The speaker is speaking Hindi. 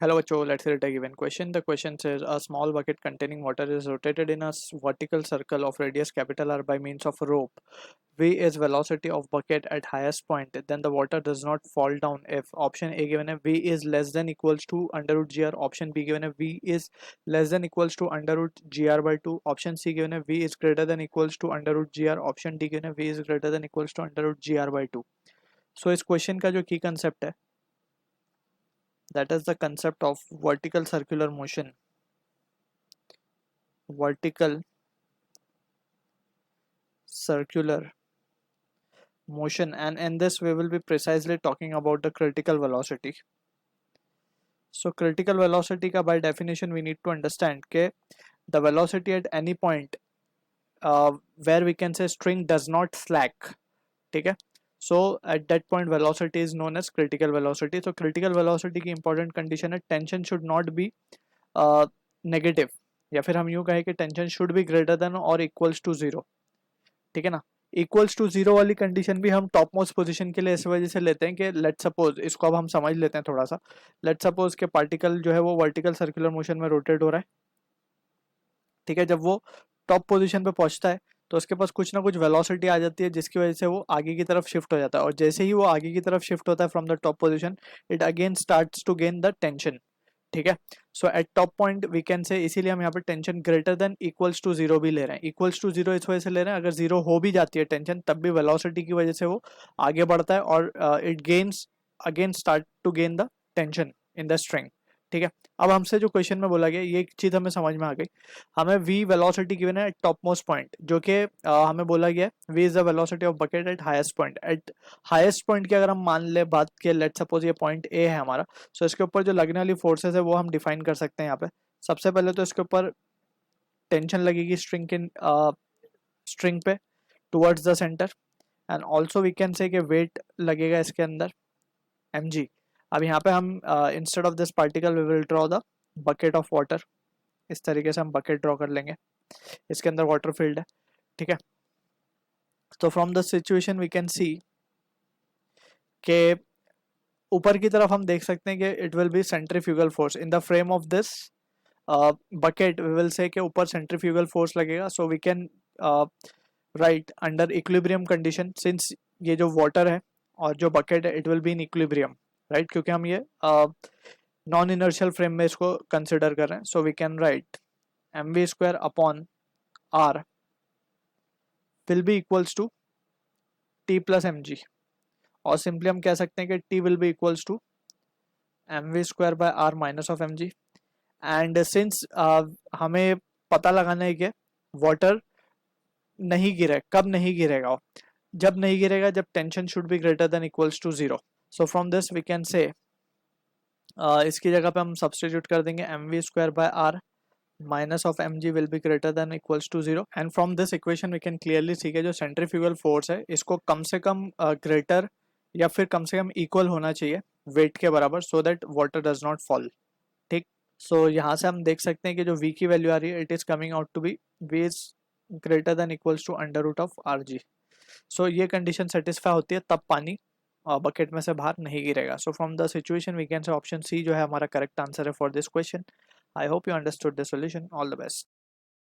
Hello, Cho. Let's read a given question. The question says a small bucket containing water is rotated in a vertical circle of radius capital R by means of a rope. V is velocity of bucket at highest point. Then the water does not fall down if option A given a V is less than equals to under root GR. Option B given a V is less than equals to under root GR by 2. Option C given a V is greater than equals to under root GR. Option D given a V is greater than equals to under root GR by 2. So इस क्वेश्चन का जो की कंसेप्ट है that is the concept of vertical circular motion. Vertical circular motion, and in this we will be precisely talking about the critical velocity. So critical velocity ka by definition we need to understand ke the velocity at any point where we can say string does not slack. ठीक है, so at that point velocity is known as critical velocity. So critical velocity की important condition है tension should not be negative, या फिर हम यूँ कहें कि tension should be greater then और इक्वल्स टू जीरो. ठीक है ना, इक्वल्स टू जीरो वाली कंडीशन भी हम टॉप मोस्ट पोजीशन के लिए इस वजह से लेते हैं कि लेट सपोज, इसको अब हम समझ लेते हैं थोड़ा सा. लेट सपोज के पार्टिकल जो है वो वर्टिकल सर्कुलर मोशन में रोटेट हो रहा है. ठीक है, जब वो टॉप पोजीशन पे पहुंचता है तो उसके पास कुछ ना कुछ वेलोसिटी आ जाती है जिसकी वजह से वो आगे की तरफ शिफ्ट हो जाता है, और जैसे ही वो आगे की तरफ शिफ्ट होता है from the top position it again starts to gain the tension. ठीक है, so at top point we can say, इसीलिए हम यहाँ पे tension greater than equals to zero भी ले रहे हैं. इक्वल्स टू जीरो इस वजह से ले रहे हैं, अगर जीरो हो भी जाती है टेंशन तब भी वेलोसिटी की वजह से वो आगे बढ़ता है और it gains again start to gain the tension in the string. ठीक है, अब हमसे जो क्वेश्चन में बोला गया ये चीज हमें समझ में आ गई. हमें v वेलोसिटी गिवन है एट टॉप मोस्ट पॉइंट, जो कि हमें बोला गया v is the velocity of bucket eight highest point. Eight highest point की अगर हम मान ले बात के, लेट सपोज ये पॉइंट a है हमारा, सो इसके ऊपर जो लगने वाली फोर्सेस है वो हम डिफाइन कर सकते हैं यहाँ पे. सबसे पहले तो इसके ऊपर टेंशन लगेगी स्ट्रिंग पे towards the centre, and also we can say weight लगेगा इसके अंदर mg. अब यहाँ पे हम instead of this particle we will draw the bucket of water. इस तरीके से हम बकेट ड्रॉ कर लेंगे, इसके अंदर वाटर फील्ड है. ठीक है, तो from the situation we can see के ऊपर की तरफ हम देख सकते हैं कि it will be centrifugal force in the frame of this bucket. We will say कि ऊपर सेंट्रीफ्यूगल फोर्स लगेगा. So we can write under equilibrium condition, since ये जो वाटर है और जो बकेट है it will be in equilibrium, right, क्योंकि हम ये नॉन इनर्शियल फ्रेम में इसको कंसिडर कर रहे हैं. So we can write mv square upon r will be equals to t plus mg, और सिंपली हम कह सकते हैं कि t will be equals to mv square by r minus of mg. And since हमें पता लगाना है कि वाटर नहीं गिरे, कब नहीं गिरेगा, जब नहीं गिरेगा जब tension should be greater than equals to zero. So from this we can say इसकी जगह पे हम सब्सटीट्यूट कर देंगे mv square by r minus of mg will be greater than equals to zero. And from this equation we can clearly see के जो सेंट्रीफ्यूगल फोर्स है इसको कम से कम ग्रेटर या फिर कम से कम इक्वल होना चाहिए वेट के बराबर, so that water does not fall. ठीक, सो यहाँ से हम देख सकते हैं कि जो v की वैल्यू आ रही है it is coming out to be v is greater than equals to under root of rg. So ये कंडीशन सेटिस्फाई होती है तब पानी बकेट में से बाहर नहीं गिरेगा. So from the situation we can say option C जो है हमारा करेक्ट आंसर है for this question. I hope you understood the solution. All the best.